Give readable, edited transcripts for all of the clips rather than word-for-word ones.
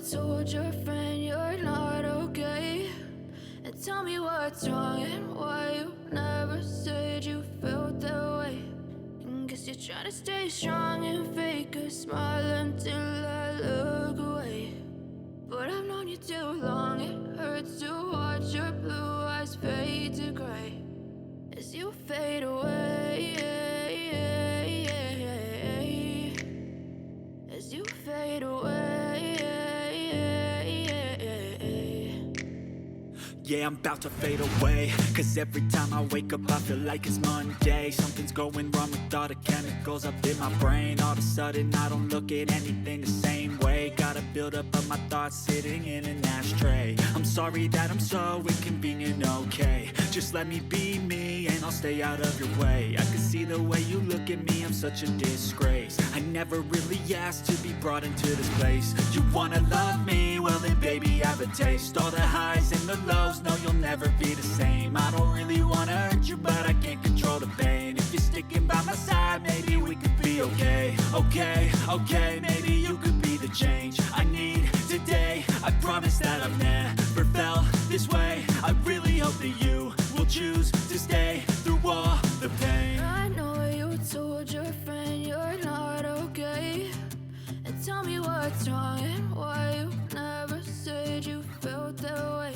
told your friend you're not okay? And tell me what's wrong and why you never said you felt that way. And guess you're trying to stay strong and fake a smile until I look away. But I've known you too long, it hurts to watch your blue eyes fade to gray as you fade away, as you fade away. Yeah, I'm about to fade away, cause every time I wake up I feel like it's Monday. Something's going wrong with all the chemicals up in my brain. All of a sudden I don't look at anything the same way. Gotta build up of my thoughts sitting in an ashtray. I'm sorry that I'm so inconvenient, okay? Just let me be me and I'll stay out of your way. I can see the way you look at me, I'm such a disgrace. I never really asked to be brought into this place. You wanna love me? Well then baby, have a taste. All the highs and the lows, no, you'll never be the same. I don't really wanna hurt you, but I can't control the pain. If you're sticking by my side, maybe we could be okay. Okay, maybe you could be the change I need today. I promise that I've never felt this way. I really hope that you will choose to stay through all the pain. I know you told your friend you're not okay. And tell me what's wrong and why you never said you felt that way.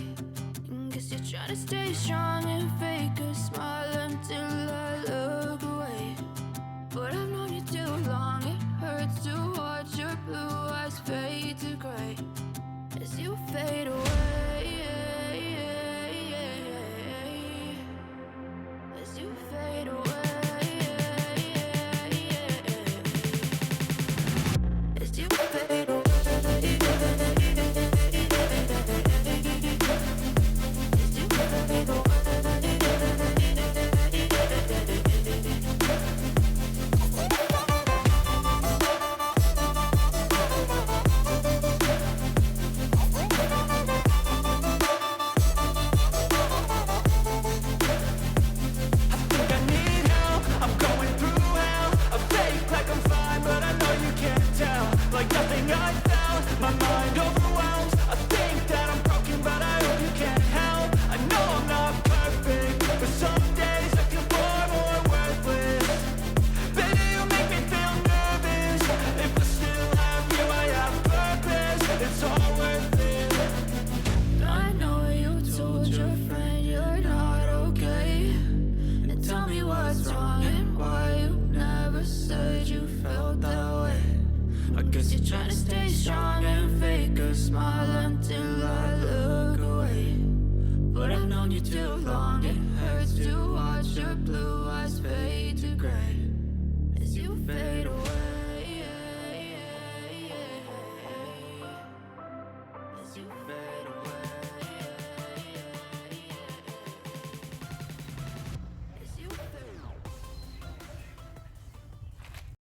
Guess you're trying to stay strong and fake a smile until I look away. But I've known you too long, it hurts to watch your blue eyes fade to gray as you fade away, as you fade away, as you fade away. Too long, it hurts to watch your blue